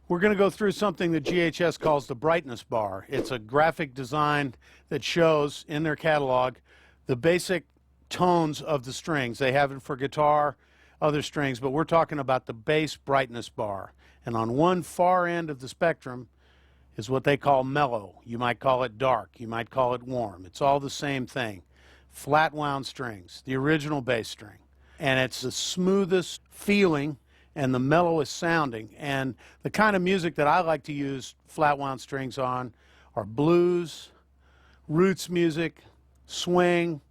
We're going to go through something that GHS calls the brightness bar. It's a graphic design that shows in their catalog the basic tones of the strings. They have it for guitar, other strings, but we're talking about the bass brightness bar. And on one far end of the spectrum is what they call mellow. You might call it dark. You might call it warm. It's all the same thing. Flat wound strings, the original bass string. And it's the smoothest feeling and the mellowest sounding. And the kind of music that I like to use flat wound strings on are blues, roots music, swing,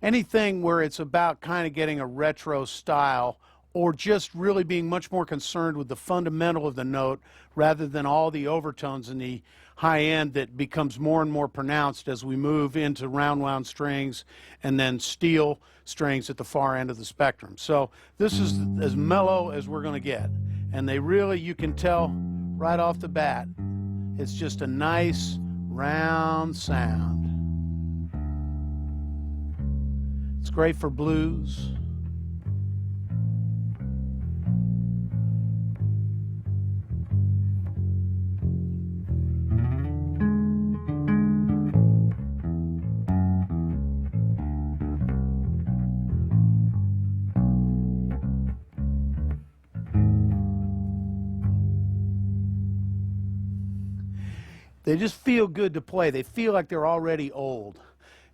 anything where it's about kind of getting a retro style or just really being much more concerned with the fundamental of the note rather than all the overtones in the high end that becomes more and more pronounced as we move into round wound strings and then steel strings at the far end of the spectrum. So this is as mellow as we're going to get. And they really, you can tell right off the bat, it's just a nice round sound. It's great for blues. They just feel good to play. They feel like they're already old.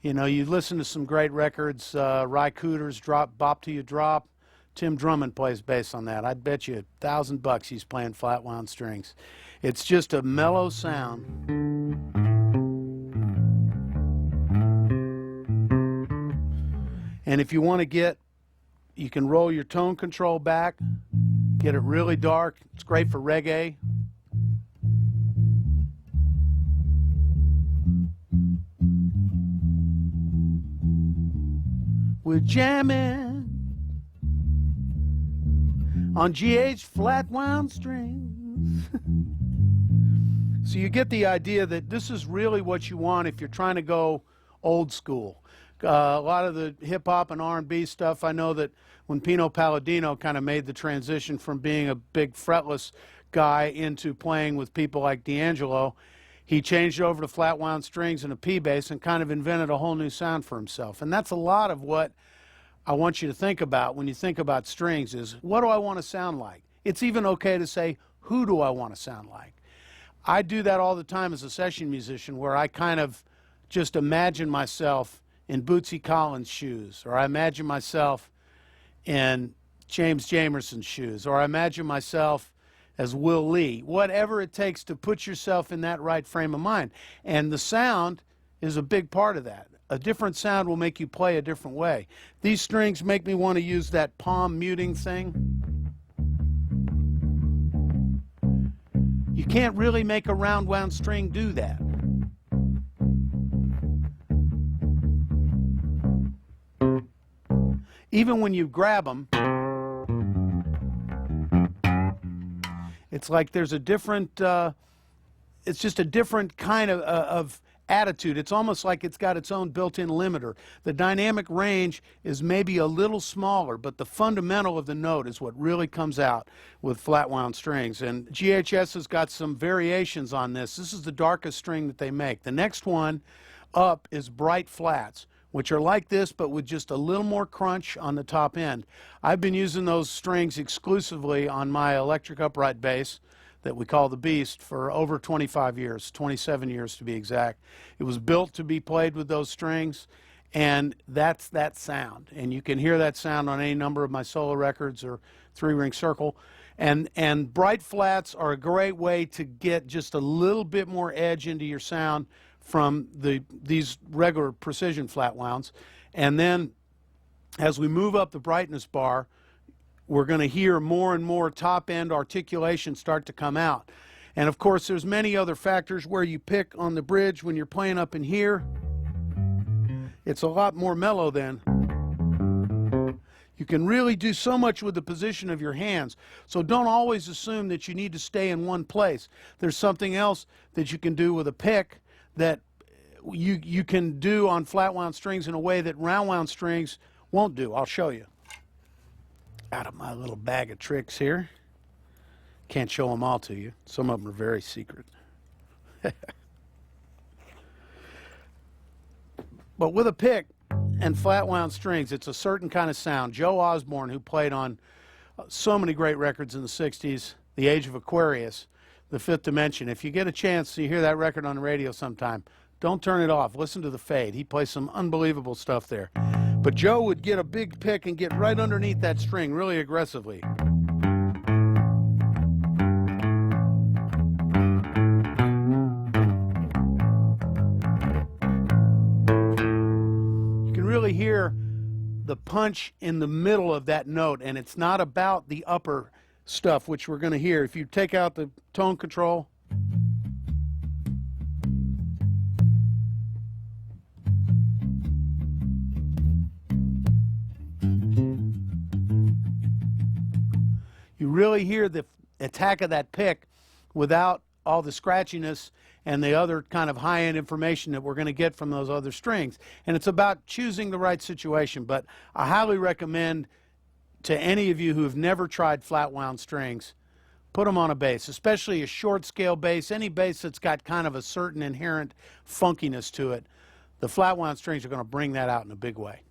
You know, you listen to some great records, Ry Cooder's Bop Till You Drop. Tim Drummond plays bass on that. I'd bet you $1,000 he's playing flat wound strings. It's just a mellow sound. And if you want to get, you can roll your tone control back, get it really dark. It's great for reggae. We're jamming on GH flat wound strings. So you get the idea that this is really what you want if you're trying to go old school. A lot of the hip-hop and R&B stuff, I know that when Pino Palladino kind of made the transition from being a big fretless guy into playing with people like D'Angelo, he changed over to flat wound strings and a P bass and kind of invented a whole new sound for himself. And that's a lot of what I want you to think about when you think about strings is, what do I want to sound like? It's even okay to say, who do I want to sound like? I do that all the time as a session musician where I kind of just imagine myself in Bootsy Collins' shoes, or I imagine myself in James Jamerson's shoes, or I imagine myself as Will Lee, whatever it takes to put yourself in that right frame of mind. And the sound is a big part of that. A different sound will make you play a different way. These strings make me want to use that palm muting thing. You can't really make a round wound string do that. Even when you grab them, it's like there's a different, it's just a different kind of attitude. It's almost like it's got its own built-in limiter. The dynamic range is maybe a little smaller, but the fundamental of the note is what really comes out with flat wound strings. And GHS has got some variations on this. This is the darkest string that they make. The next one up is bright flats, which are like this, but with just a little more crunch on the top end. I've been using those strings exclusively on my electric upright bass that we call the Beast for over 25 years, 27 years to be exact. It was built to be played with those strings, and that's that sound. And you can hear that sound on any number of my solo records or three-ring circle. And bright flats are a great way to get just a little bit more edge into your sound from these regular precision flat wounds. And then as we move up the brightness bar, we're going to hear more and more top-end articulation start to come out. And of course, there's many other factors where you pick on the bridge when you're playing up in here. It's a lot more mellow then. You can really do so much with the position of your hands. So don't always assume that you need to stay in one place. There's something else that you can do with a pick that you can do on flat wound strings in a way that round wound strings won't do. I'll show you. Out of my little bag of tricks here. Can't show them all to you. Some of them are very secret. But with a pick and flat wound strings, it's a certain kind of sound. Joe Osborne, who played on so many great records in the 60s, The Age of Aquarius, The Fifth Dimension. If you get a chance to hear that record on the radio sometime, don't turn it off. Listen to the fade. He plays some unbelievable stuff there. But Joe would get a big pick and get right underneath that string really aggressively. You can really hear the punch in the middle of that note, and it's not about the upper stuff, which we're going to hear. If you take out the tone control, you really hear the attack of that pick without all the scratchiness and the other kind of high-end information that we're going to get from those other strings. And it's about choosing the right situation. But I highly recommend to any of you who have never tried flat wound strings, put them on a bass, especially a short scale bass, any bass that's got kind of a certain inherent funkiness to it. The flat wound strings are going to bring that out in a big way.